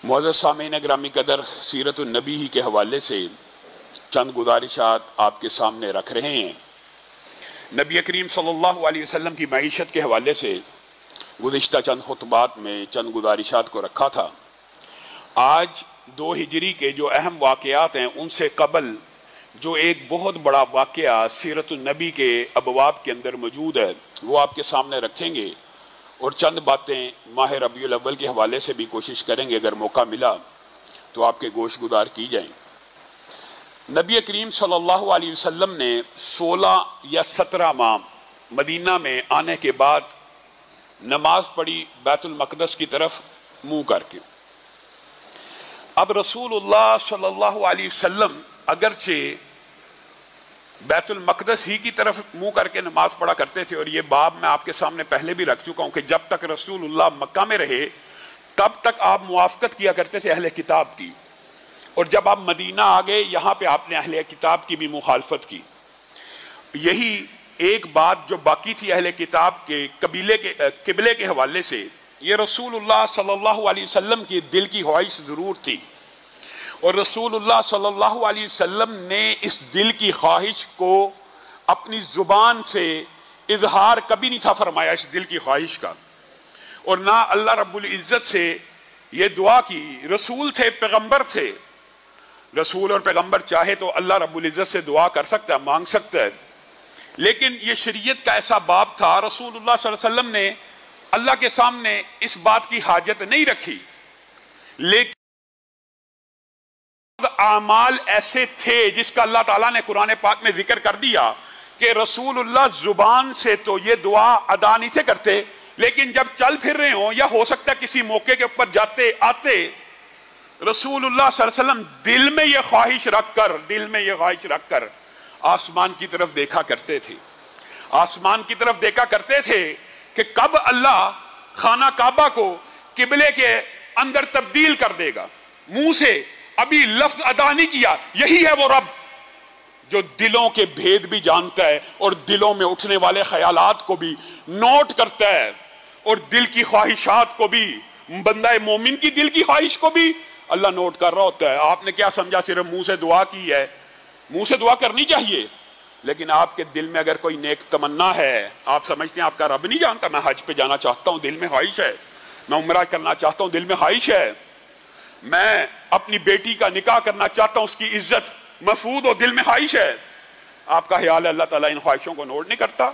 मुअज़्ज़ज़ सामीन ग्रामी कदर, सीरतुन नबी ही के हवाले से चंद गुजारिशात आपके सामने रख रहे हैं। नबी करीम सल्लल्लाहु अलैहि वसल्लम की मईशत के हवाले से गुज़िश्ता चंद खुतबात में चंद गुजारिशात को रखा था। आज 2 हिजरी के जो अहम वाक़यात हैं उनसे कबल जो एक बहुत बड़ा वाक़या सीरतुन नबी के अबवाब के अंदर मौजूद है वो आपके सामने रखेंगे और चंद बातें माह रबीउल अव्वल के हवाले से भी कोशिश करेंगे, अगर मौका मिला तो आपके गोश गुदार की जाएं। नबी करीम सल्लल्लाहु अलैहि वसल्लम ने 16 या 17 माह मदीना में आने के बाद नमाज पढ़ी बैतुल मक़दस की तरफ मुँह करके। अब रसूलुल्लाह सल्लल्लाहु अलैहि वसल्लम अगरचे बैतुल मक़दस ही की तरफ मुंह करके नमाज पढ़ा करते थे, और ये बाब मैं आपके सामने पहले भी रख चुका हूं कि जब तक रसूलुल्लाह मक्का में रहे तब तक आप मुआफ़क़त किया करते थे अहले किताब की, और जब आप मदीना आ गए यहाँ पे आपने अहले किताब की भी मुखालफत की। यही एक बात जो बाकी थी अहले किताब के किबले के हवाले से, ये रसूलुल्लाह सल्लल्लाहु अलैहि वसल्लम की दिल की ख्वाहिश ज़रूर थी, और रसूलुल्लाह सल्लल्लाहु अलैहि वसल्लम ने इस दिल की ख्वाहिश को अपनी ज़ुबान से इजहार कभी नहीं था फरमाया इस दिल की ख्वाहिश का, और ना अल्लाह रब्बुल इज़्ज़त से ये दुआ की। रसूल थे, पैगंबर थे, रसूल और पैगंबर चाहे तो अल्लाह रब्बुल इज़्ज़त से दुआ कर सकता है, मांग सकता है, लेकिन ये शरीयत का ऐसा बाब था रसूलुल्लाह सल्लल्लाहु अलैहि वसल्लम ने अल्लाह के सामने इस बात की हाजत नहीं रखी। लेकिन आमाल ऐसे थे जिसका अल्लाह ताला ने कुरान पाक में जिक्र कर दिया कि रसूलुल्लाह जुबान से तो ये दुआ अदा नहीं से करते, लेकिन जब चल फिर रहे हो या हो सकता है किसी मौके के ऊपर जाते आते रसूलुल्लाह सल्लल्लाहु अलैहि वसल्लम दिल में ये ख्वाहिश रखकर आसमान की तरफ देखा करते थे। आसमान की तरफ देखा करते थे कि कब अल्लाह खाना काबा को किबले के अंदर तब्दील कर देगा। मुंह से अभी लफ्ज अदा नहीं किया। यही है वो रब जो दिलों के भेद भी जानता है और दिलों में उठने वाले ख्यालात को भी नोट करता है, और दिल की ख्वाहिशात को भी, बंदा मोमिन की दिल की ख्वाहिश को भी अल्लाह नोट कर रहा होता है। आपने क्या समझा सिर्फ मुंह से दुआ की है? मुंह से दुआ करनी चाहिए, लेकिन आपके दिल में अगर कोई नेक तमन्ना है, आप समझते हैं आपका रब नहीं जानता, मैं हज पे जाना चाहता हूं, दिल में ख्वाहिश है, मैं उम्रा करना चाहता हूं, दिल में ख्वाहिश है, मैं अपनी बेटी का निकाह करना चाहता हूं, उसकी इज्जत महफूज हो, दिल में ख्वाहिश है, आपका ख्याल है अल्लाह ताला इन ख्वाहिशों को नोट नहीं करता।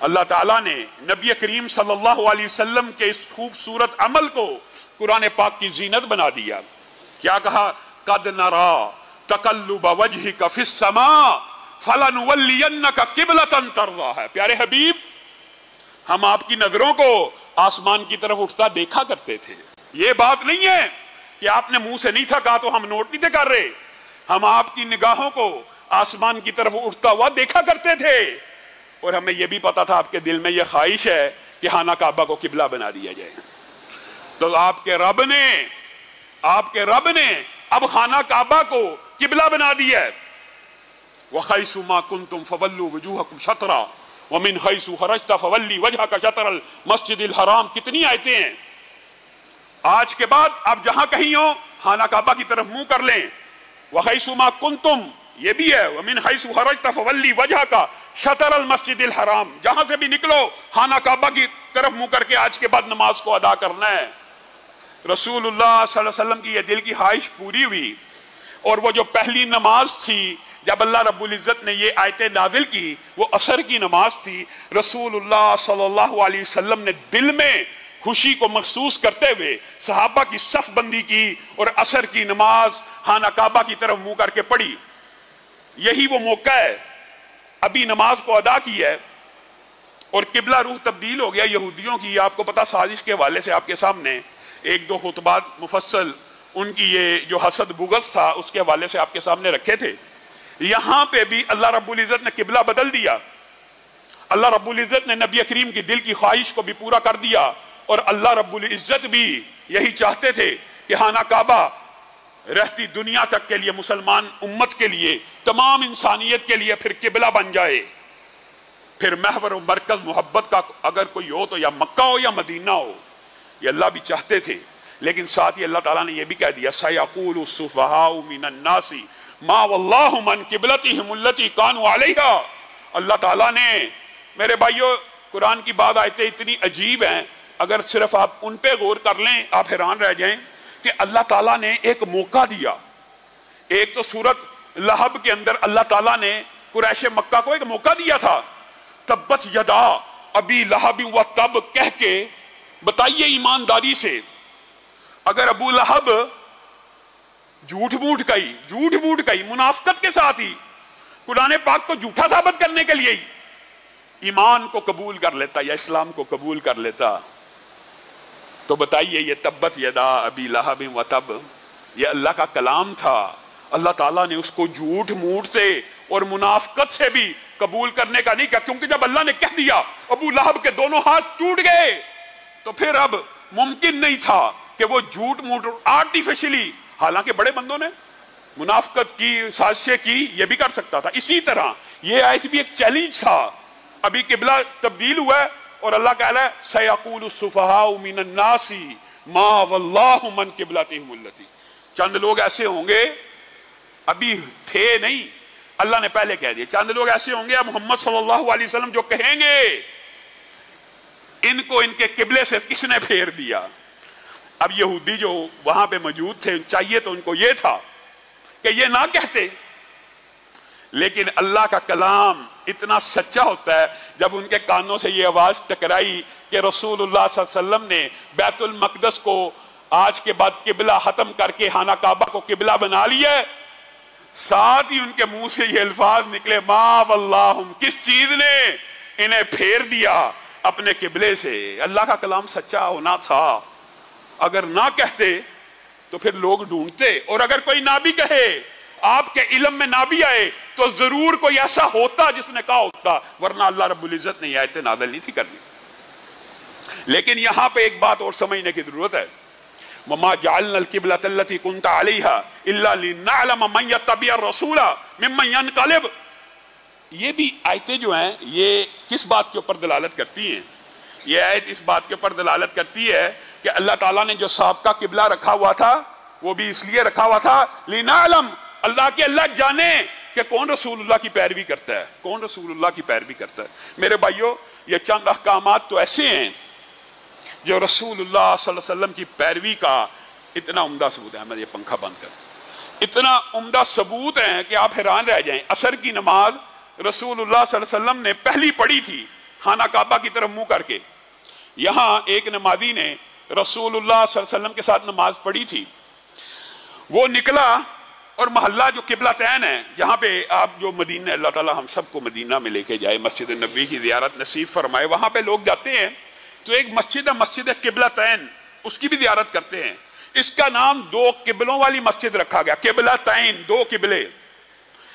अल्लाह ताला ने नबी करीम सल्लल्लाहु अलैहि वसल्लम के इस खूबसूरत अमल को कुरान पाक की जीनत बना दिया। क्या कहा? कद नरा तकल्लुब वजहिका फिस समा फलनुवल्लियन्नका क़िबलतन तर्ज़ाहा। प्यारे हबीब, हम आपकी नजरों को आसमान की तरफ उठता देखा करते थे। ये बात नहीं है कि आपने मुंह से नहीं था कहा तो हम नोट नहीं थे कर रहे, हम आपकी निगाहों को आसमान की तरफ उठता हुआ देखा करते थे, और हमें यह भी पता था आपके दिल में यह ख्वाहिश है कि खाना काबा को किबला बना दिया जाए। तो आपके रब ने अब खाना काबा को किबला बना दिया है। वखैसु मा कुंतुम फवल्लु वजूहकुम शतरा वमिन खैसु खरजता फवल्ली वजहका शतरल मस्जिदिल हराम। कितनी आयतें हैं। आज के बाद आप जहां कहीं हो खाना काबा की तरफ मुंह कर लें। वखैसु मा कुंतुम ये भी है, वमिन खैसु खरजता फवल्ली वजहका शतरल मस्जिदिल हराम, जहां से भी निकलो खाना काबा की तरफ मुंह करके आज के बाद नमाज को अदा करना है। रसूलुल्लाह सल्लल्लाहु अलैहि वसल्लम की यह दिल की ख्वाहिश पूरी हुई, और वो जो पहली नमाज थी जब अल्लाह रब्बुल इज़्ज़त ने ये आयतें नाज़िल की, वो असर की नमाज थी। रसूलुल्लाह सल्लल्लाहु अलैहि वसल्लम ने दिल में खुशी को महसूस करते हुए सहाबा की सफ बंदी की और असर की नमाज खाना काबा की तरफ मुंह करके पढ़ी। यही वो मौका है, अभी नमाज को अदा की है और किबला रूह तब्दील हो गया यहूदियों की। आपको पता, साजिश के हवाले से आपके सामने 1-2 खुतबात मुफस्सल उनकी ये जो हसद बुगज था उसके हवाले से आपके सामने रखे थे। यहां पे भी अल्लाह रब्बुल इज़्ज़त ने किबला बदल दिया। अल्लाह रब्बुल इज़्ज़त ने नबी करीम की दिल की ख्वाहिश को भी पूरा कर दिया, और अल्लाह रब्बुल इज़्ज़त भी यही चाहते थे कि खाना काबा रहती दुनिया तक के लिए, मुसलमान उम्मत के लिए, तमाम इंसानियत के लिए फिर किबला बन जाए। फिर महवर व मरकज मोहब्बत का अगर कोई हो तो या मक्का हो या मदीना हो। ये अल्लाह भी चाहते थे लेकिन साथ ही अल्लाह ताला ने यह भी कह दिया सयक़ूलु सुफ़हाउ मिनन नासी मा वल्लाहु मन क़िबलतिहिम अल्लती कानू अलैहा। अल्लाह ताला ने, मेरे भाइयों, कुरान की बात आयतें इतनी अजीब हैं, अगर सिर्फ आप उन पे गौर कर लें आप हैरान रह जाएं कि अल्लाह ताला ने एक मौका दिया। एक तो सूरत लहब के अंदर अल्लाह ताला ने कुरैश मक्का को एक मौका दिया था, तब्बत यदा अबी लहब व तब कह के बताइए ईमानदारी से, अगर अबू लहब झूठ मूठ कही मुनाफिकत के साथ ही कुरान पाक को झूठा साबित करने के लिए ही ईमान को कबूल कर लेता या इस्लाम को कबूल कर लेता, तो बताइए ये तब्बत यदा अबी लहब व तब, ये अल्लाह का कलाम था। अल्लाह ताला ने उसको झूठ मूठ से और मुनाफिकत से भी कबूल करने का नहीं कहा, क्योंकि जब अल्लाह ने कह दिया अबू लहब के दोनों हाथ टूट गए, तो फिर अब मुमकिन नहीं था कि वो झूठ मूठ आर्टिफिशियली, हालांकि बड़े बंदों ने मुनाफिकत की, साजिशें की, ये भी कर सकता था। इसी तरह ये आयत भी एक चैलेंज था। अभी किबला तब्दील हुआ है और अल्लाह कह रहा है सयक़ूलु सुफ़हाउ मिनन नासी मा वल्लाहु मन क़िबलतिहिम अल्लती। चंद लोग ऐसे होंगे, अभी थे नहीं, अल्लाह ने पहले कह दिया, चंद लोग ऐसे होंगे मोहम्मद सल्लल्लाहु अलैहि वसल्लम जो कहेंगे इनको इनके किबले से किसने फेर दिया। अब यहूदी जो वहां पे मौजूद थे, चाहिए तो उनको ये था कि ये ना कहते, लेकिन अल्लाह का कलाम इतना सच्चा होता है, जब उनके कानों से ये आवाज टकराई कि रसूलुल्लाह सल्लल्लाहु अलैहि वसल्लम ने बैतुल मक़दस को आज के बाद किबला खत्म करके खाना काबा को किबला बना लिया, साथ ही उनके मुंह से ये अल्फाज निकले मा वल्लाहुम, किस चीज ने इन्हें फेर दिया अपने किबले से। अल्लाह का कलाम सच्चा होना था, अगर ना कहते तो फिर लोग ढूंढते, और अगर कोई ना भी कहे, आपके इल्म में ना भी आए, तो जरूर कोई ऐसा होता जिसने कहा होता, वरना अल्लाह रब्बुल इज्जत ने आयतें नाज़िल नहीं थी करनी। लेकिन यहां पे एक बात और समझने की जरूरत है, वमा जअलनल क़िबलतल्लती कुन्ता अलैहा इल्ला लिनअलम मन यत्तबिअ रसूला मिम्मन यनक़लिब। ये भी आयतें जो हैं ये किस बात के ऊपर दलालत करती हैं? ये आयत इस बात के ऊपर दलालत करती है कि अल्लाह ताला ने जो साबका किबला रखा हुआ था वो भी इसलिए रखा हुआ था लिनअलम, अल्लाह के अल्लाह जाने कि कौन रसूलुल्लाह की पैरवी करता है, कौन रसूलुल्लाह की पैरवी करता है। मेरे भाइयों, ये चंद अहकामात तो ऐसे हैं जो रसूलुल्लाह सल्लल्लाहु अलैहि वसल्लम की पैरवी का इतना उम्दा सबूत है। मैं ये पंखा बंद कर, इतना उम्दा सबूत है कि आप हैरान रह जाएं। असर की नमाज रसूलुल्लाह सल्लल्लाहु अलैहि वसल्लम ने पहली पढ़ी थी खाना काबा की तरफ मुंह करके। यहां एक नमाजी ने रसूलुल्लाह सल्लल्लाहु अलैहि वसल्लम के साथ नमाज पढ़ी थी, वो निकला और मोहल्ला जो किबलतैन है, जहाँ पे आप जो मदीना, अल्लाह ताला हम सबको मदीना में लेके जाए, मस्जिद नबी की ज़ियारत नसीब फरमाए, वहाँ पे लोग जाते हैं तो एक मस्जिद है, मस्जिद किबलतैन, उसकी भी ज़ियारत करते हैं। इसका नाम दो किबलों वाली मस्जिद रखा गया, किबलतैन, दो किबले।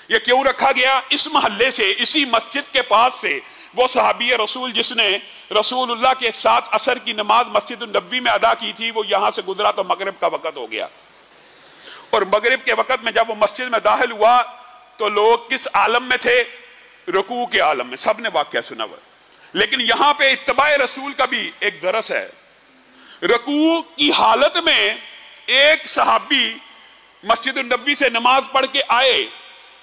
ये क्यों रखा गया? इस मोहल्ले से, इसी मस्जिद के पास से वो सहाबी रसूल जिसने रसूलुल्लाह के साथ असर की नमाज मस्जिद नबी में अदा की थी, वो यहाँ से गुजरा तो मगरिब का वक़्त हो गया, और मगरिब के वक़्त में जब वो मस्जिद में दाखिल हुआ तो लोग किस आलम में थे? रुकू के आलम में। सबने वाक़या सुना हुआ, लेकिन यहाँ पे इत्तबाए रसूल का भी एक दरस है। रुकू की हालत में एक सहाबी मस्जिद नबी से नमाज पढ़ के आए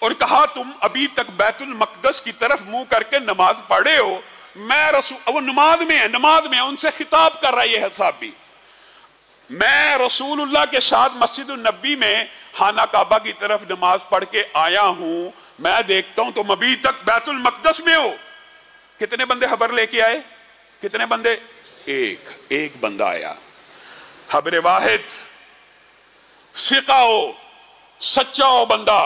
और कहा, तुम अभी तक बैतुल मक़दस की तरफ मुंह करके नमाज पढ़े हो, मैं रसूल, वो नमाज में है, नमाज में उनसे खिताब कर रहा है सहाबी, मैं रसूलुल्लाह के साथ मस्जिद नबी में खाना काबा की तरफ नमाज पढ़ के आया हूं, मैं देखता हूं तुम अभी तक बैतुल मक़दस में हो। कितने बंदे खबर लेके आए? कितने बंदे? एक बंदा आया, खबर वाहिद, सिका हो, सच्चा हो बंदा।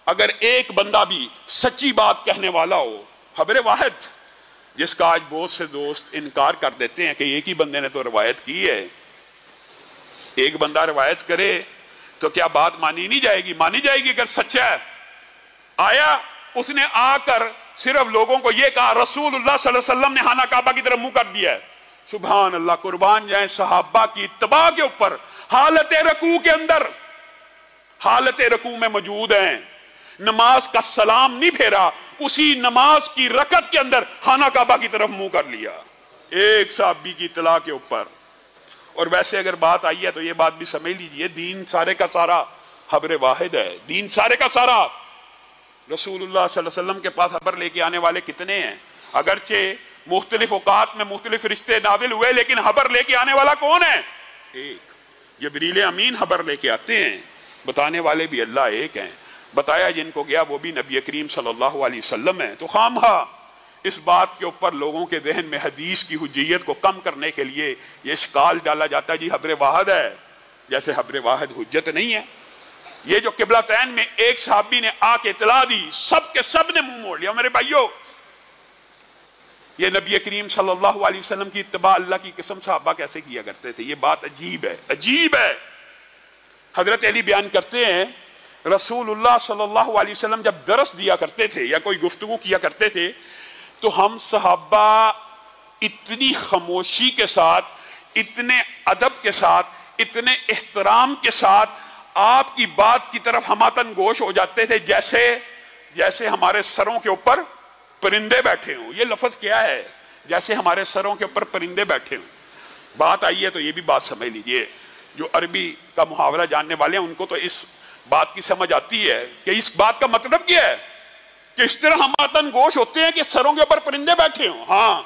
अगर एक बंदा भी सच्ची बात कहने वाला हो, खबर वाहिद, जिसका आज बहुत से दोस्त इनकार कर देते हैं कि एक ही बंदे ने तो रवायत की है। एक बंदा रवायत करे तो क्या बात मानी नहीं जाएगी? मानी जाएगी अगर सच्चा है। आया, उसने आकर सिर्फ लोगों को यह कहा, रसूलुल्लाह सल्लल्लाहु अलैहि वसल्लम ने खाना काबा की तरफ मुंह कर दिया है। सुभान अल्लाह, कुर्बान जाए सहाबा की इत्तबा के ऊपर, हालत रकू के अंदर, हालत रकू में मौजूद हैं, नमाज का सलाम नहीं फेरा, उसी नमाज की रकत के अंदर खाना काबा की तरफ मुंह कर लिया, एक सहाबी की इत्तला के ऊपर। اور ویسے اگر بات آئی ہے تو یہ بات بھی سمجھ لیجئے، دین سارے کا سارا حبر واحد ہے، دین سارے کا سارا۔ رسول اللہ صلی اللہ علیہ وسلم کے پاس حبر لے کے آنے والے کتنے ہیں؟ اگرچہ مختلف اوقات میں مختلف رشتے نازل ہوئے، لیکن حبر لے کے آنے والا کون ہے؟ ایک۔ جبریل امین حبر لے کے آتے ہیں، بتانے والے بھی اللہ ایک ہیں، بتایا جن کو گیا وہ بھی نبی کریم صلی اللہ علیہ وسلم ہیں۔ تو خامخواہ اس بات کے اوپر لوگوں کے ذہن میں حدیث کی حجیت کو کم کرنے کے لیے یہ اشکال ڈالا جاتا ہے جی حبر واحد ہے، جیسے حبر واحد حجت نہیں ہے۔ یہ جو قبلتین میں ایک صحابی نے آ کے اطلاع دی، سب کے سب نے منہ موڑ لیا۔ میرے بھائیو، یہ نبی کریم صلی اللہ علیہ وسلم کی اتباع اللہ کی قسم صحابہ کیسے کیا کرتے تھے؟ یہ بات عجیب ہے، عجیب ہے۔ حضرت علی بیان کرتے ہیں رسول اللہ صلی اللہ علیہ وسلم جب درس دیا کرتے تھے یا کوئی گفتگو کیا کرتے تھے تو ہم صحابہ اتنی خاموشی کے ساتھ، اتنے ادب کے ساتھ، اتنے احترام کے ساتھ آپ کی بات کی طرف ہماتن گوش ہو جاتے تھے جیسے ہمارے سروں کے اوپر پرندے بیٹھے ہوں۔ یہ لفظ کیا ہے؟ جیسے ہمارے سروں کے اوپر پرندے بیٹھے ہوں۔ بات آئی ہے تو یہ بھی بات سمجھ لیجئے، جو عربی کا محاورہ جاننے والے ہیں ان کو تو اس بات کی سمجھ آتی ہے کہ اس بات کا مطلب کیا ہے، کہ اس طرح ہماتن گوش ہوتے ہیں کہ سروں کے اوپر پرندے بیٹھے ہوں۔ ہاں،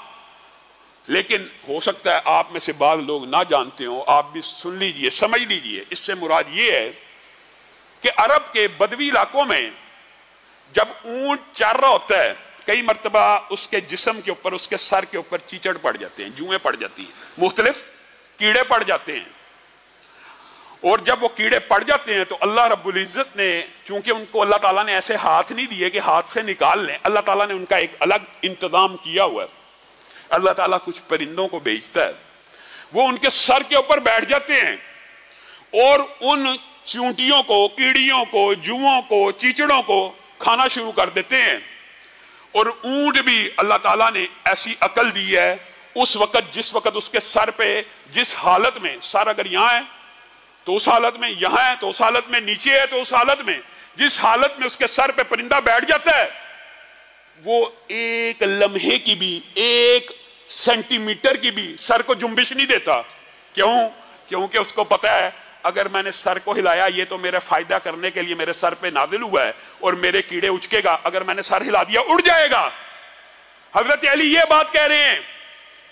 لیکن ہو سکتا ہے آپ میں سے بعض لوگ نہ جانتے ہوں، آپ بھی سن لیجئے، سمجھ لیجئے۔ اس سے مراد یہ ہے کہ عرب کے بدوی علاقوں میں جب اونٹ چر رہا ہوتا ہے، کئی مرتبہ اس کے جسم کے اوپر، اس کے سر کے اوپر چیچڑ پڑ جاتے ہیں، جوئیں پڑ جاتی ہیں، مختلف کیڑے پڑ جاتے ہیں۔ اور جب وہ کیڑے پڑ جاتے ہیں تو اللہ رب العزت نے، چونکہ ان کو اللہ تعالیٰ نے ایسے ہاتھ نہیں دیے کہ ہاتھ سے نکال لیں، اللہ تعالیٰ نے ان کا ایک الگ انتظام کیا ہوا ہے۔ اللہ تعالیٰ کچھ پرندوں کو بھیجتا ہے، وہ ان کے سر کے اوپر بیٹھ جاتے ہیں اور ان چونٹیوں کو، کیڑیوں کو، جوؤں کو، چیچڑوں کو کھانا شروع کر دیتے ہیں۔ اور اونٹ بھی اللہ تعالیٰ نے ایسی عقل دی ہے، اس وقت جس وقت اس کے سر پہ جس حالت میں، سر اگر یہاں ہے تو اس حالت میں، یہاں ہے تو اس حالت میں، نیچے ہے تو اس حالت میں، جس حالت میں اس کے سر پہ پرندہ بیٹھ جاتا ہے وہ ایک لمحے کی بھی، ایک سینٹی میٹر کی بھی سر کو جنبش نہیں دیتا۔ کیوں؟ کیونکہ اس کو پتا ہے اگر میں نے سر کو ہلایا یہ تو میرے فائدہ کرنے کے لیے میرے سر پہ نازل ہوا ہے اور میرے کیڑے اچکے گا، اگر میں نے سر ہلا دیا اڑ جائے گا۔ حضرت علی یہ بات کہہ رہے ہیں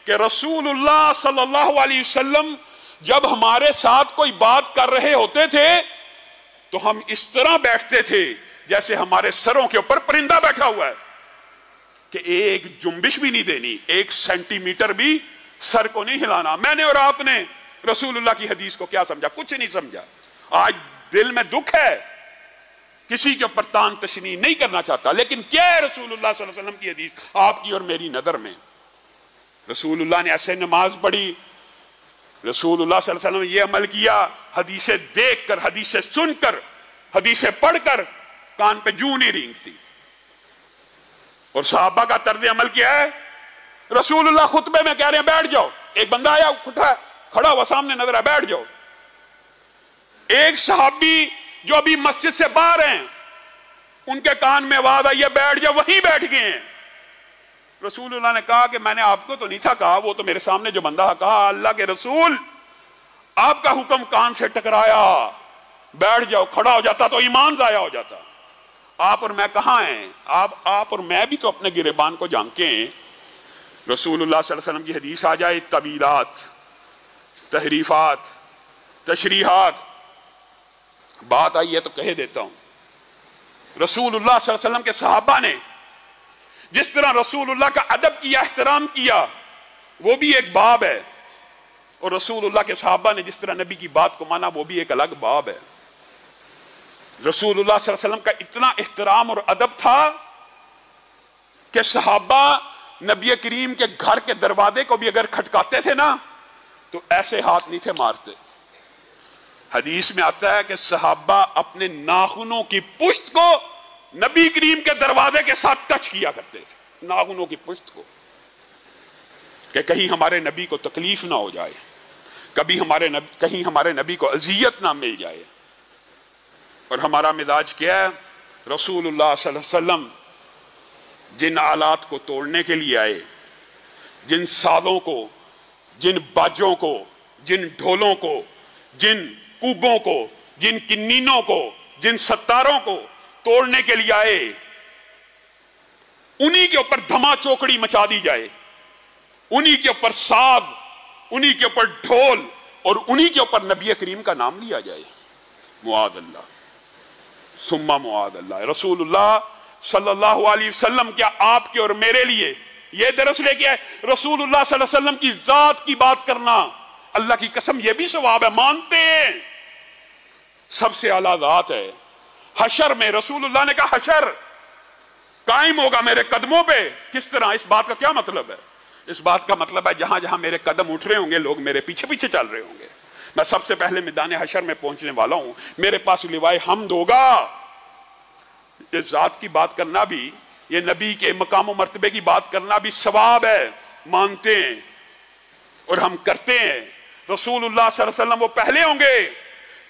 کہ رسول اللہ صلی اللہ علیہ وسلم جب ہمارے ساتھ کوئی بات کر رہے ہوتے تھے تو ہم اس طرح بیٹھتے تھے جیسے ہمارے سروں کے اوپر پرندہ بیٹھا ہوا ہے، کہ ایک جنبش بھی نہیں دینی، ایک سینٹی میٹر بھی سر کو نہیں ہلانا۔ میں نے اور آپ نے رسول اللہ کی حدیث کو کیا سمجھا؟ کچھ نہیں سمجھا۔ آج دل میں دکھ ہے، کسی کے اوپر تان تشنیع نہیں کرنا چاہتا، لیکن کیا ہے رسول اللہ صلی اللہ علیہ وسلم کی حدیث آپ کی اور میری نظر میں؟ رسول اللہ نے ایسے نماز پڑھی، رسول اللہ صلی اللہ علیہ وسلم نے یہ عمل کیا، حدیثیں دیکھ کر، حدیثیں سن کر، حدیثیں پڑھ کر کان پہ جوں نہیں رینگتی۔ اور صحابہ کا طرز عمل کیا ہے؟ رسول اللہ خطبے میں کہہ رہے ہیں بیٹھ جاؤ، ایک بندہ آیا کھڑا ہوا سامنے نظر آیا، بیٹھ جاؤ۔ ایک صحابی جو ابھی مسجد سے باہر ہیں ان کے کان میں آواز آئی ہے بیٹھ جاؤ، وہیں بیٹھ گئے ہیں۔ رسول اللہ نے کہا کہ میں نے آپ کو تو نہیں تھا کہا، وہ تو میرے سامنے جو بندہ کہا اللہ کے رسول آپ کا حکم کان سے ٹکرایا، بیٹھ جاؤ، کھڑا ہو جاتا تو ایمان ضائع ہو جاتا۔ آپ اور میں کہاں ہیں؟ آپ اور میں بھی تو اپنے گریبان کو جانتے ہیں۔ رسول اللہ صلی اللہ علیہ وسلم کی حدیث آ جائے، طویلات، تحریفات، تشریحات، بات آئی ہے تو کہہ دیتا ہوں۔ رسول اللہ صلی اللہ علیہ وسلم کے صحابہ نے جس طرح رسول اللہ کا ادب کیا، احترام کیا، وہ بھی ایک باب ہے، اور رسول اللہ کے صحابہ نے جس طرح نبی کی بات کو مانا وہ بھی ایک الگ باب ہے۔ رسول اللہ صلی اللہ علیہ وسلم کا اتنا احترام اور ادب تھا کہ صحابہ نبی کریم کے گھر کے دروازے کو بھی اگر کھٹکاتے تھے نا تو ایسے ہاتھ نہیں تھے مارتے۔ حدیث میں آتا ہے کہ صحابہ اپنے ناخنوں کی پشت کو نبی کریم کے دروازے کے ساتھ ٹچ کیا کرتے تھے، ناخنوں کی پشت کو، کہ کہیں ہمارے نبی کو تکلیف نہ ہو جائے، کہیں ہمارے نبی کو اذیت نہ مل جائے۔ اور ہمارا مزاج کیا ہے؟ رسول اللہ صلی اللہ علیہ وسلم جن آلات کو توڑنے کے لیے آئے، جن سازوں کو، جن باجوں کو، जिन ढोलों को, जिन कूबों को, जिन किन्नीनों को, जिन सत्तारों को तोड़ने के लिए आए, उन्हीं के ऊपर धमा चौकड़ी मचा दी जाए, उन्हीं के ऊपर साज, उन्हीं के ऊपर ढोल और उन्हीं के ऊपर नबी करीम का नाम लिया जाए। मुआद अल्लाह, सुम्मा मुआद अल्लाह। रसूलुल्लाह सल्लल्लाहु अलैहि वसल्लम क्या आपके और मेरे लिए यह दरस लेके आए? रसूलुल्लाह सल्लल्लाहु अलैहि वसल्लम की जात की बात करना, अल्लाह की कसम यह भी सवाब है, मानते हैं सबसे आला जात है। हशर में रसूलुल्लाह ने कहा हशर कायम होगा मेरे कदमों पे। किस तरह? इस बात का क्या मतलब है? इस बात का मतलब है जहां जहां मेरे कदम उठ रहे होंगे लोग मेरे पीछे पीछे चल रहे होंगे। मैं सबसे पहले मैदान हशर में पहुंचने वाला हूं, मेरे पास लिवाए हमद होगा। ये जात की बात करना भी, ये नबी के मकाम और मर्तबे की बात करना भी सवाब है, मानते हैं और हम करते हैं। रसूलुल्लाह सल्लल्लाहु अलैहि वसल्लम वो पहले होंगे,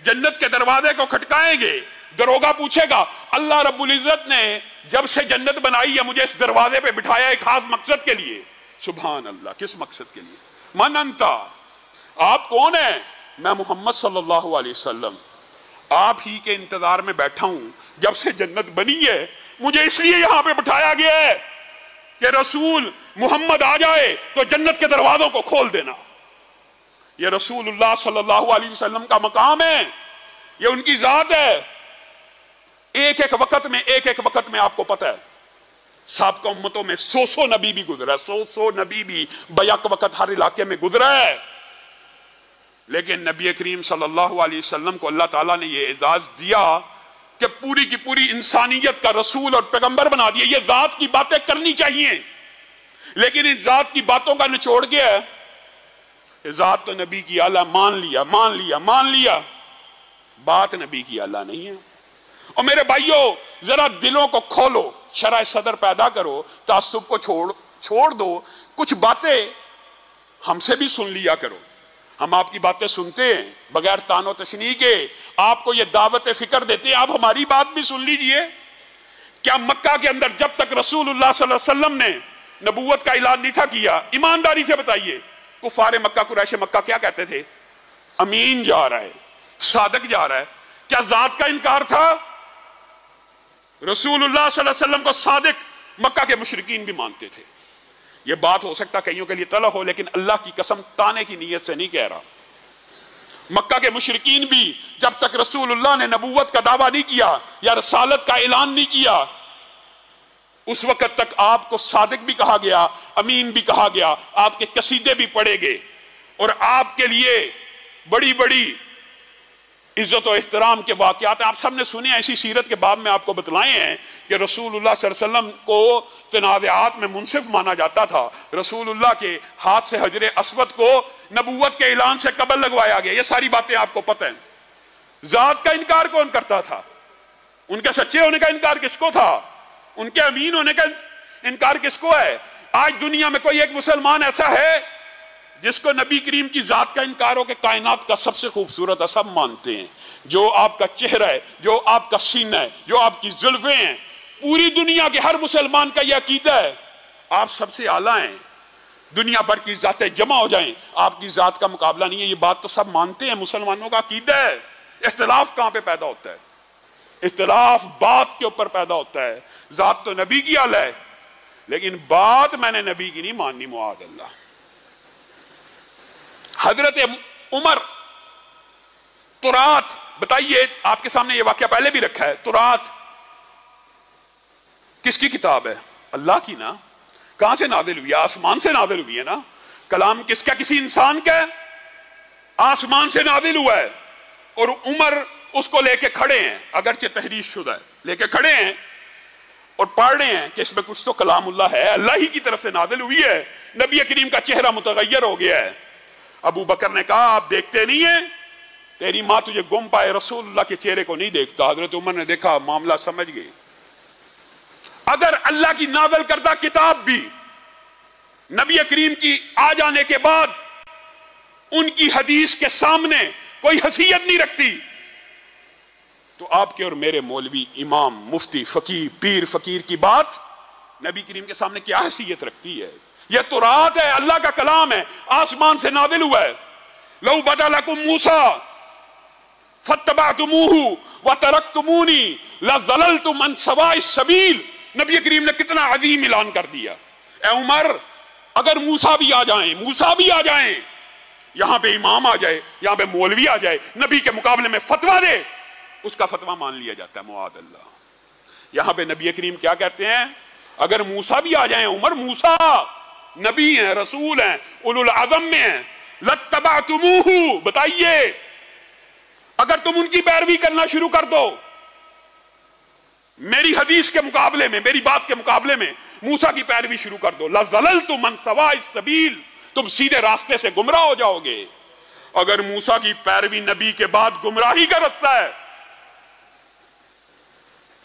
जन्नत के दरवाजे को खटकाएंगे, दरोगा पूछेगा अल्लाह रब्बुल इज्जत ने जब से जन्नत बनाई है मुझे इस दरवाजे पे बिठाया एक खास मकसद के लिए। सुभान अल्लाह, किस मकसद के लिए? मन अंता, आप कौन है? मैं मोहम्मद सल्लल्लाहु अलैहि वसल्लम आप ही के इंतजार में बैठा हूं। जब से जन्नत बनी है मुझे इसलिए यहां पे बिठाया गया है कि रसूल मोहम्मद आ जाए तो जन्नत के दरवाजों को खोल देना। यह रसूलुल्लाह सल्लल्लाहु अलैहि वसल्लम का मकाम है, यह उनकी जात है। एक एक वक्त में आपको पता है साबिक़ा उम्मतों में 100 नबी भी गुजरा, 100 नबी भी बैक वक्त हर इलाके में गुजरा है। लेकिन नबी करीम सल्लल्लाहु अलैहि वसल्लम को अल्लाह ताला ने यह एजाज दिया कि पूरी की पूरी इंसानियत का रसूल और पैगंबर बना दिया। ये जात की बातें करनी चाहिए, लेकिन इन जात की बातों का निचोड़ गया है जात तो नबी की आला, मान लिया, बात नबी की आला नहीं है। और मेरे भाइयों जरा दिलों को खोलो, शरह सदर पैदा करो, तासुब को छोड़ दो, कुछ बातें हमसे भी सुन लिया करो। हम आपकी बातें सुनते हैं बगैर तानो तशनी के, आपको ये दावत फिक्र देते हैं, आप हमारी बात भी सुन लीजिए। क्या मक्का के अंदर जब तक रसूलुल्लाह सल्लल्लाहु अलैहि वसल्लम ने नबूवत का ऐलान नहीं था किया, ईमानदारी से बताइए, कुफारे मक्का कुरैश मक्का क्या कहते थे? अमीन जा रहा है, सादक जा रहा है। क्या जात का इनकार था? रसूलुल्लाह सल्लल्लाहु अलैहि वसल्लम को सादिक मक्का के मुशरिकीन भी मानते थे। यह बात हो सकता कईयों के लिए तलब हो, लेकिन अल्लाह की कसम ताने की नीयत से नहीं कह रहा। मक्का के मुशरिकीन भी जब तक रसूलुल्लाह ने नबूवत का दावा नहीं किया या रसालत का ऐलान नहीं किया, उस वक्त तक आपको सादिक भी कहा गया, अमीन भी कहा गया, आपके कसीदे भी पढ़े गए और आपके लिए बड़ी बड़ी इज्जत और एहतराम के वाक़यात आप सबने सुने हैं। इसी सीरत के बाब में आपको बतलाए हैं कि रसूलुल्लाह सल्लल्लाहु अलैहि वसल्लम को तनाज़ात में मुनसिफ माना जाता था। रसूलुल्लाह के हाथ से हजरे अस्वद को नबूवत के ऐलान से कबल लगवाया गया। ये सारी बातें आपको पता है। जात का इनकार कौन करता था? उनके सच्चे होने का इनकार किसको था? उनके अमीन होने का इनकार किसको है? आज दुनिया में कोई एक मुसलमान ऐसा है जिसको नबी करीम की जात का इनकार हो? के कायनात का सबसे खूबसूरत है, सब मानते हैं। जो आपका चेहरा है, जो आपका सीना है, जो आपकी जुल्फें हैं, पूरी दुनिया के हर मुसलमान का यह अकीदा है आप सबसे आला हैं। दुनिया भर की जातें जमा हो जाएं, आपकी जात का मुकाबला नहीं है। ये बात तो सब मानते हैं, मुसलमानों का अकीदा है। इख्तिलाफ कहां पे पैदा होता है? इख्तिलाफ बात के ऊपर पैदा होता है। जात तो नबी की आला है, लेकिन बात मैंने नबी की नहीं माननी। मुआद अल्लाह। हजरत उमर तुरात, बताइए, आपके सामने ये वाक्य पहले भी रखा है। तुरात किसकी किताब है? अल्लाह की ना। कहां से नाजिल हुई? आसमान से नाजिल हुई है ना। कलाम किसका? किसी इंसान का? आसमान से नाजिल हुआ है। और उमर उसको लेके खड़े हैं, अगरचे तहरीर शुदा है, लेके खड़े हैं और पढ़ रहे हैं कि इसमें कुछ तो कलामुल्लाह है, अल्लाह ही की तरफ से नाजिल हुई है। नबी करीम का चेहरा मुतगय्यर हो गया है। अबू बकर ने कहा आप देखते नहीं है, तेरी माँ तुझे गुम पाए, रसूलुल्लाह के चेहरे को नहीं देखता। हजरत उमर ने देखा, मामला समझ गए। अगर अल्लाह की नाज़िल करदा किताब भी नबी करीम की आ जाने के बाद उनकी हदीस के सामने कोई हैसियत नहीं रखती, तो आपके और मेरे मौलवी, इमाम, मुफ्ती, फकीर, पीर फकीर की बात नबी करीम के सामने क्या हैसियत रखती है? यह तुरात है, अल्लाह का कलाम है, आसमान से नाजिल हुआ है। लौ बदलकुम मूसा फत्तबअतुमूहु व तरक्तुमूनी लज़ललतुम अन सवाइस सबील। नबी करीम ने कितना अजीम ऐलान कर दिया। ए उमर, अगर मूसा भी आ जाएं, यहां पे इमाम आ जाए, यहां पे मौलवी आ जाए, नबी के मुकाबले में फतवा दे, उसका फतवा मान लिया जाता है। मुआद अल्लाह। यहां पे नबी करीम क्या कहते हैं? अगर मूसा भी आ जाए, उमर मूसा नबी हैं, रसूल हैं, उलुल आज़म में हैं, लत्तबअतुमूहु, बताइए अगर तुम उनकी पैरवी करना शुरू कर दो, मेरी हदीस के मुकाबले में, मेरी बात के मुकाबले में मूसा की पैरवी शुरू कर दो, लज़ललतुम अन सवाइस सबील, तुम सीधे रास्ते से गुमराह हो जाओगे। अगर मूसा की पैरवी नबी के बाद गुमराही का रास्ता है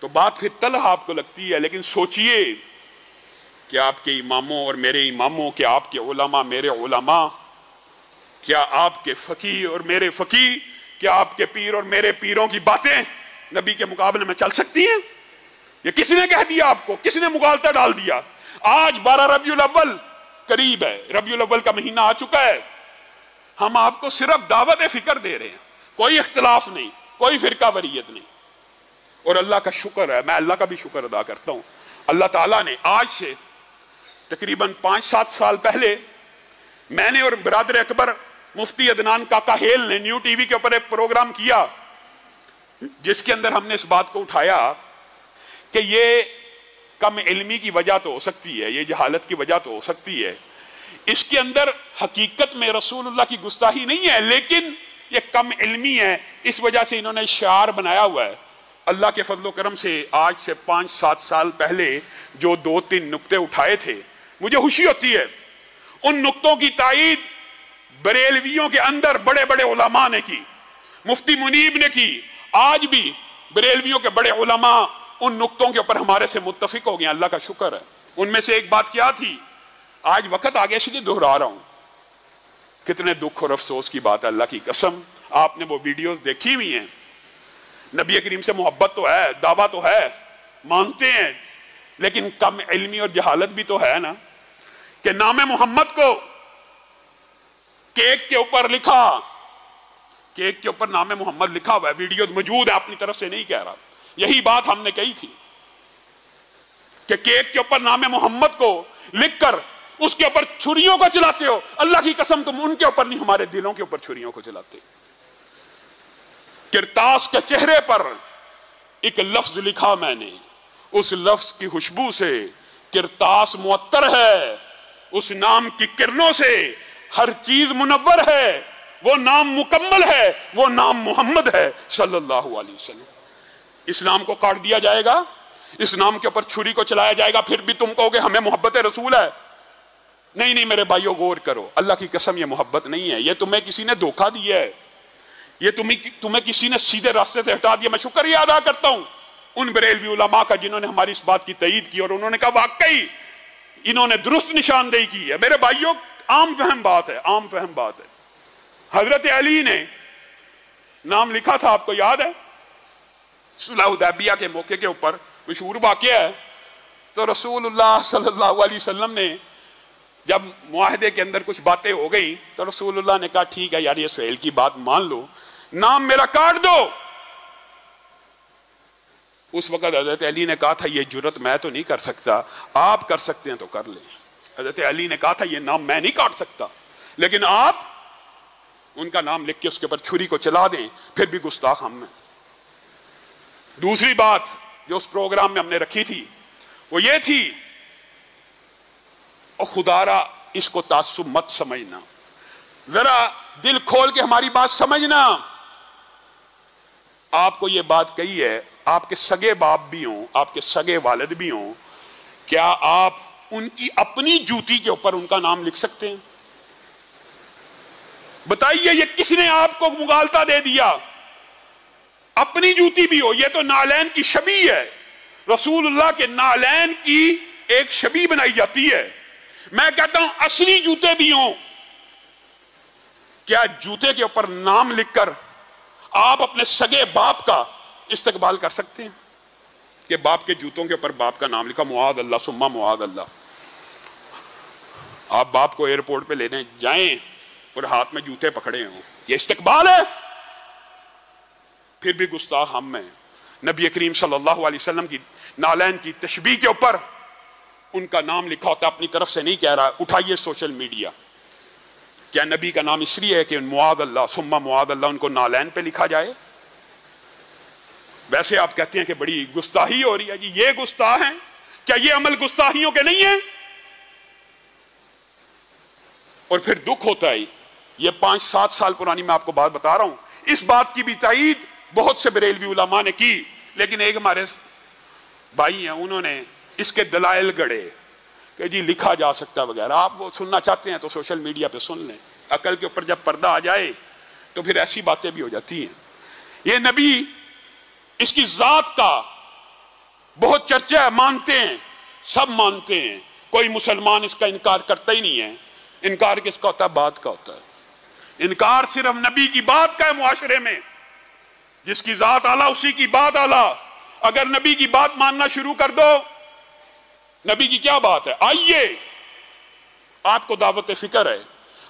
तो बात फिर तलह आपको लगती है। लेकिन सोचिए कि आपके इमामों और मेरे इमामों, क्या आपके उलमा मेरे उलमा, क्या आपके फकीह और मेरे फकीह, क्या आपके पीर और मेरे पीरों की बातें नबी के मुकाबले में चल सकती हैं? ये किसने कह दिया आपको? किसने मुगालता डाल दिया? आज 12 रबीउल अव्वल करीब है, रबीउल अव्वल का महीना आ चुका है। हम आपको सिर्फ दावत फिक्र दे रहे हैं, कोई इख्तिलाफ नहीं, कोई फिरका वरीयत नहीं। और अल्लाह का शुक्र है, मैं अल्लाह का भी शुक्र अदा करता हूं, अल्लाह ताला ने आज से तकरीबन 5-7 साल पहले मैंने और बिरादर अकबर मुफ्ती अदनान काका हेल ने न्यू टीवी के ऊपर एक प्रोग्राम किया जिसके अंदर हमने इस बात को उठाया कि ये कम इल्मी की वजह तो हो सकती है, ये जहालत की वजह तो हो सकती है, इसके अंदर हकीकत में रसूलुल्लाह की गुस्ताखी नहीं है, लेकिन ये कम इल्मी है, इस वजह से इन्होंने शार बनाया हुआ है। अल्लाह के फजलो करम से आज से 5-7 साल पहले जो 2-3 नुक्ते उठाए थे, मुझे खुशी होती है उन नुक्तों की तायीद बरेलवियों के अंदर बड़े बड़े उलमा ने की, मुफ्ती मुनीब ने की। आज भी बरेलवियों के बड़े उलमा उन नुक्तों के ऊपर हमारे से मुत्तफिक हो गए, अल्लाह का शुक्र है। उनमें से एक बात क्या थी, आज वक्त आगे इसलिए दोहरा रहा हूं, कितने दुख और अफसोस की बात है, अल्लाह की कसम आपने वो वीडियोस देखी हुई हैं। नबी करीम से मोहब्बत तो है, दावा तो है, मानते हैं, लेकिन कम इल्मी और जहालत भी तो है ना कि नाम मोहम्मद को केक के ऊपर लिखा, केक के ऊपर नाम मोहम्मद लिखा हुआ है, वीडियो मौजूद है, अपनी तरफ से नहीं कह रहा। यही बात हमने कही थी कि केक के ऊपर नाम मोहम्मद को लिखकर उसके ऊपर छुरियों को चलाते हो, अल्लाह की कसम तुम उनके ऊपर नहीं, हमारे दिलों के ऊपर छुरियों को चलाते। किरतास के चेहरे पर एक लफ्ज लिखा मैंने, उस लफ्ज की खुशबू से किरतास मुअत्तर है, उस नाम की किरणों से हर चीज मुनव्वर है, वो नाम मुकम्मल है, वो नाम मोहम्मद है सल्लल्लाहु अलैहि वसल्लम। इस नाम को काट दिया जाएगा, इस नाम के ऊपर छुरी को चलाया जाएगा, फिर भी तुम कहोगे हमें मोहब्बत रसूल है। नहीं नहीं मेरे भाइयों, गौर करो, अल्लाह की कसम ये मोहब्बत नहीं है, ये तुम्हें किसी ने धोखा दिया है, ये तुम्हें किसी ने सीधे रास्ते से हटा दिया। मैं शुक्रिया अदा करता हूं उन बरेलवी उलमा का जिन्होंने हमारी इस बात की तईद की और उन्होंने कहा वाकई इन्होंने दुरुस्त निशानदेही की है। मेरे भाइयों, आम फहम बात है, आम फहम बात है। हजरत अली ने नाम लिखा था, आपको याद है, सुलह हुदैबिया के मौके के ऊपर मशहूर वाक़या है। तो रसूलुल्लाह सल्लल्लाहु अलैहि वसल्लम ने जब मुआहदे के अंदर कुछ बातें हो गई तो रसूलुल्लाह ने कहा ठीक है यार, ये सुहेल की बात मान लो, नाम मेरा काट दो। उस वक्त हजरत अली ने कहा था ये जुर्रत मैं तो नहीं कर सकता, आप कर सकते हैं तो कर लें। हजरत अली ने कहा था ये नाम मैं नहीं काट सकता, लेकिन आप उनका नाम लिख के उसके ऊपर छुरी को चला दें, फिर भी गुस्ताख हम हैं। दूसरी बात जो उस प्रोग्राम में हमने रखी थी वो ये थी, और खुदारा इसको तासुब मत समझना, जरा दिल खोल के हमारी बात समझना। आपको ये बात कही है, आपके सगे बाप भी हों, आपके सगे वालिद भी हों, क्या आप उनकी अपनी जूती के ऊपर उनका नाम लिख सकते हैं? बताइए, ये किसने आपको मुगालता दे दिया? अपनी जूती भी हो, ये तो नालैन की शबी है, रसूलुल्लाह के नालैन की एक शबी बनाई जाती है। मैं कहता हूं असली जूते भी हों, क्या जूते के ऊपर नाम लिखकर आप अपने सगे बाप का इस्तकबाल कर सकते हैं कि बाप के जूतों के ऊपर बाप का नाम लिखा, मुआद अल्लाह सुम्मा मुआद अल्लाह। आप बाप को एयरपोर्ट पे लेने जाएं اور ہاتھ میں جوتے پکڑے ہوں، یہ استقبال ہے؟ پھر بھی گستاخ ہم ہیں۔ نبی کریم صلی اللہ علیہ وسلم کی نالین کی تشبیہ کے اوپر ان کا نام لکھا ہوتا ہے، اپنی طرف سے نہیں کہہ رہا، اٹھائیے سوشل میڈیا، کیا نبی کا نام اس لیے ہے کہ معاذ اللہ ثم معاذ اللہ ان کو نالین پہ لکھا جائے؟ ویسے آپ کہتے ہیں کہ بڑی گستاخی ہو رہی ہے جی، یہ گستاخ ہیں؟ کیا یہ عمل گستاخیوں کے نہیں ہیں؟ اور پھر دکھ ہوتا ہے، یہ 5-7 سال پرانی میں آپ کو بات بتا رہا ہوں، اس بات کی بھی تائید بہت سے بریلوی علماء نے کی، لیکن ایک ہمارے بھائی ہیں انہوں نے اس کے دلائل گڑے کہ جی لکھا جا سکتا وغیرہ۔ آپ وہ سننا چاہتے ہیں تو سوشل میڈیا پہ سن لیں، عقل کے اوپر جب پردہ آ جائے تو پھر ایسی باتیں بھی ہو جاتی ہیں۔ یہ نبی، اس کی ذات کا بہت چرچا ہے، مانتے ہیں، سب مانتے ہیں، کوئی مسلمان اس کا انکار کرتا ہی نہیں ہے۔ انکار کس کا ہوتا ہے؟ بات کا ہوتا ہے۔ انکار صرف نبی کی بات کا ہے معاشرے میں، جس کی ذات اعلیٰ اسی کی بات اعلیٰ۔ اگر نبی کی بات ماننا شروع کر دو، نبی کی کیا بات ہے؟ آئیے، آپ کو دعوت فکر ہے،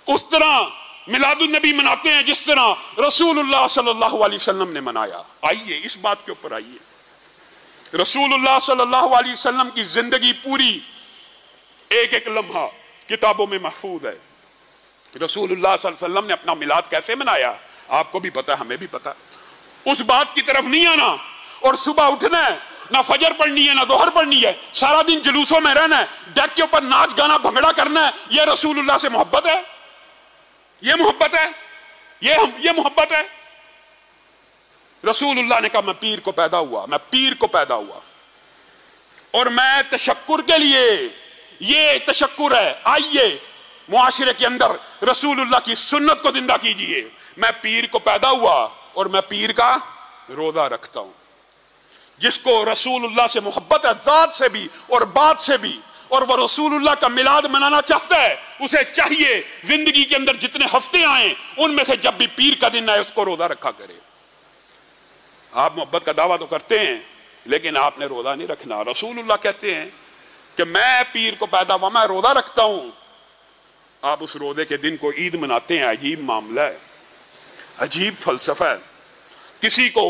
اس طرح میلاد النبی مناتے ہیں جس طرح رسول اللہ صلی اللہ علیہ وسلم نے منایا۔ آئیے اس بات کے اوپر آئیے۔ رسول اللہ صلی اللہ علیہ وسلم کی زندگی پوری ایک ایک لمحہ کتابوں میں محفوظ ہے۔ رسول اللہ صلی اللہ علیہ وسلم نے اپنا میلاد کیسے منایا آپ کو بھی پتا ہے، ہمیں بھی پتا۔ اس بات کی طرف نہیں آنا اور صبح اٹھنا ہے، نہ فجر پڑھنی ہے نہ ظہر پڑھنی ہے، سارا دن جلوسوں میں رہنا ہے، ڈیک کے اوپر ناچ گانا بھنگڑا کرنا ہے، یہ رسول اللہ سے محبت ہے؟ یہ محبت ہے؟ یہ محبت ہے؟ رسول اللہ نے کہا میں پیر کو پیدا ہوا، میں پیر کو پیدا ہوا، اور میں تشکر کے لیے، یہ تشکر ہے، آئیے معاشرے کے اندر رسول اللہ کی سنت کو زندہ کیجئے۔ میں پیر کو پیدا ہوا اور میں پیر کا روزہ رکھتا ہوں۔ جس کو رسول اللہ سے محبت ہے، ذات سے بھی اور بات سے بھی، اور وہ رسول اللہ کا میلاد منانا چاہتا ہے، اسے چاہیے زندگی کے اندر جتنے ہفتے آئیں ان میں سے جب بھی پیر کا دن آئے اس کو روزہ رکھا کرے۔ آپ محبت کا دعویٰ تو کرتے ہیں لیکن آپ نے روزہ نہیں رکھنا۔ رسول اللہ کہتے ہیں کہ میں پیر کو پیدا ہوا، میں روزہ رکھتا ہوں، آپ اس روزے کے دن کو عید مناتے ہیں۔ عجیب معاملہ ہے، عجیب فلسفہ ہے۔ کسی کو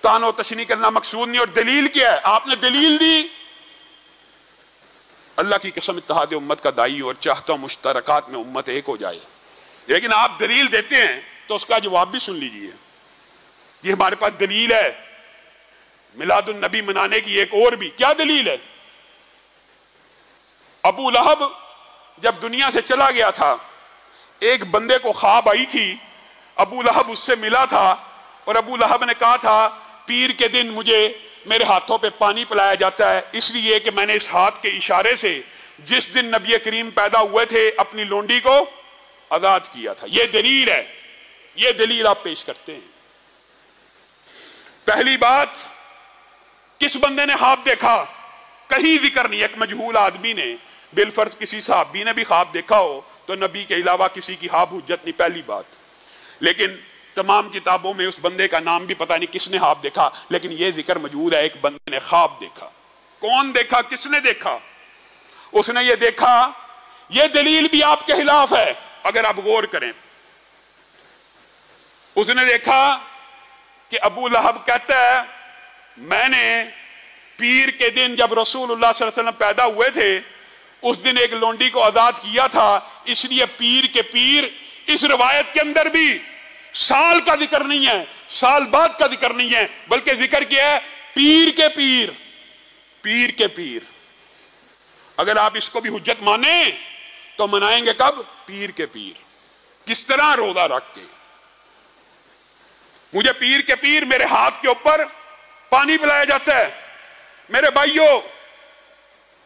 تان و تشنیع کرنا مقصود نہیں، اور دلیل کیا ہے؟ آپ نے دلیل دی۔ اللہ کی قسم اتحاد امت کا دائی اور چاہتا ہوں مشترکات میں امت ایک ہو جائے، لیکن آپ دلیل دیتے ہیں تو اس کا جواب بھی سن لیجئے۔ یہ ہمارے پاس دلیل ہے میلاد النبی منانے کی، ایک اور بھی کیا دلیل ہے؟ ابو لہب جب دنیا سے چلا گیا تھا، ایک بندے کو خواب آئی تھی، ابو لہب اس سے ملا تھا، اور ابو لہب نے کہا تھا پیر کے دن مجھے میرے ہاتھوں پہ پانی پلایا جاتا ہے، اس لیے کہ میں نے اس ہاتھ کے اشارے سے جس دن نبی کریم پیدا ہوئے تھے اپنی لونڈی کو آزاد کیا تھا۔ یہ دلیل ہے، یہ دلیل آپ پیش کرتے ہیں۔ پہلی بات، کس بندے نے خواب دیکھا؟ کہیں ذکر نہیں۔ ایک مجہول آدمی نے، بالفرض کسی صحابی نے بھی خواب دیکھا ہو تو نبی کے علاوہ کسی کی خواب حجت نہیں، پہلی بات۔ لیکن تمام کتابوں میں اس بندے کا نام بھی پتہ نہیں کس نے خواب دیکھا، لیکن یہ ذکر موجود ہے ایک بندے نے خواب دیکھا۔ کون دیکھا؟ کس نے دیکھا؟ اس نے یہ دیکھا، یہ دلیل بھی آپ کے خلاف ہے اگر آپ غور کریں۔ اس نے دیکھا کہ ابو لہب کہتا ہے میں نے پیر کے دن جب رسول اللہ صلی اللہ علیہ وسلم پیدا ہوئے تھے اس دن ایک لونڈی کو آزاد کیا تھا، اس لیے پیر کے پیر۔ اس روایت کے اندر بھی سال کا ذکر نہیں ہے، سال بعد کا ذکر نہیں ہے، بلکہ ذکر کیا ہے پیر کے پیر، پیر کے پیر۔ اگر آپ اس کو بھی حجت مانیں تو منائیں گے کب؟ پیر کے پیر۔ کس طرح؟ روزہ رکھ کے۔ مجھے پیر کے پیر میرے ہاتھ کے اوپر پانی پلایا جاتا ہے۔ میرے بھائیوں،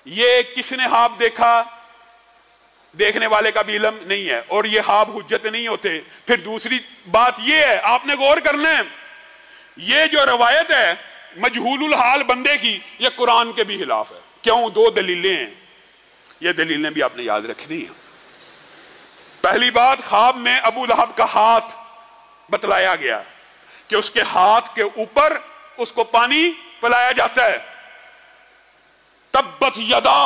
یہ کس نے خواب دیکھا؟ دیکھنے والے کا بھی علم نہیں ہے، اور یہ خواب حجت نہیں ہوتے۔ پھر دوسری بات یہ ہے، آپ نے غور کرنا ہے، یہ جو روایت ہے مجہول الحال بندے کی، یہ قرآن کے بھی خلاف ہے۔ کیوں؟ دو دلیلیں ہیں، یہ دلیلیں بھی آپ نے یاد رکھنی ہیں۔ پہلی بات، خواب میں ابو لہب کا ہاتھ بتلایا گیا کہ اس کے ہاتھ کے اوپر اس کو پانی پلایا جاتا ہے۔ تبت یدا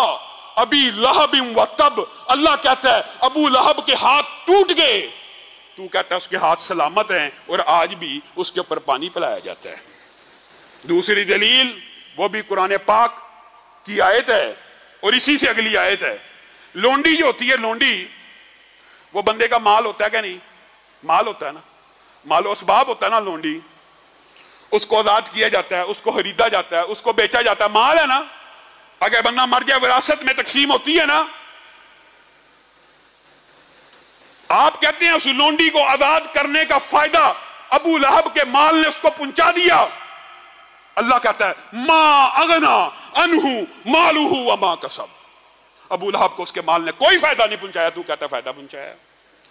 ابی لہب و تب، اللہ کہتا ہے ابو لہب کے ہاتھ ٹوٹ گئے تو کہتا ہے اس کے ہاتھ سلامت ہیں اور آج بھی اس کے اوپر پانی پلایا جاتا ہے۔ دوسری دلیل وہ بھی قرآن پاک کی آیت ہے اور اسی سے اگلی آیت ہے۔ لونڈی جو ہوتی ہے، لونڈی وہ بندے کا مال ہوتا ہے کہ نہیں؟ مال ہوتا ہے نا، مال و اسباب ہوتا ہے نا لونڈی۔ اس کو آزاد کیا جاتا ہے، اس کو خریدا جاتا ہے، اس کو بیچا جاتا ہے، مال ہے نا۔ اگر بندہ مر جائے وراثت میں تقسیم ہوتی ہے نا۔ آپ کہتے ہیں اس لونڈی کو آزاد کرنے کا فائدہ ابو لہب کے مال نے اس کو پہنچا دیا۔ اللہ کہتا ہے ما اغنا عنہ مالہ وما کسب، ابو لہب کو اس کے مال نے کوئی فائدہ نہیں پہنچایا، تو کہتا فائدہ پہنچایا۔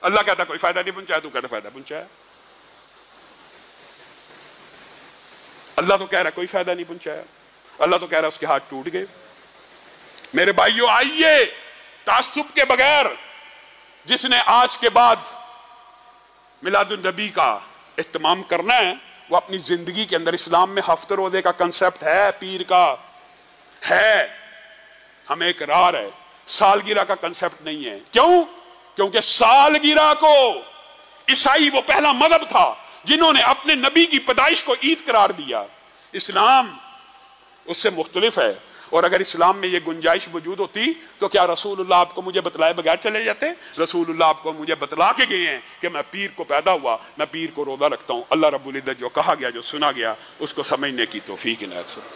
اللہ کہتا کوئی فائدہ نہیں پہنچایا، تو کہتا فائدہ پہنچایا۔ اللہ تو کہہ رہا کوئی فائدہ نہیں پہنچایا، اللہ تو کہہ رہا اس کے ہاتھ ٹوٹ گئے۔ میرے بھائیوں آئیے تعصب کے بغیر جس نے آج کے بعد میلاد النبی کا اہتمام کرنا ہے وہ اپنی زندگی کے اندر، اسلام میں ہفتہ روزے کا کنسپٹ ہے، پیر کا ہے، ہمیں اقرار ہے، سالگرہ کا کنسپٹ نہیں ہے۔ کیوں؟ کیونکہ سالگرہ کو عیسائی وہ پہلا مذہب تھا جنہوں نے اپنے نبی کی پیدائش کو عید قرار دیا۔ اسلام اس سے مختلف ہے، اور اگر اسلام میں یہ گنجائش موجود ہوتی تو کیا رسول اللہ آپ کو مجھے بتلائے بغیر چلے جاتے؟ رسول اللہ آپ کو مجھے بتلا کے گئے ہیں کہ میں پیر کو پیدا ہوا، میں پیر کو روزہ رکھتا ہوں۔ اللہ رب العزت جو کہا گیا، جو سنا گیا، اس کو سمجھنے کی توفیق عنایت فرمائے۔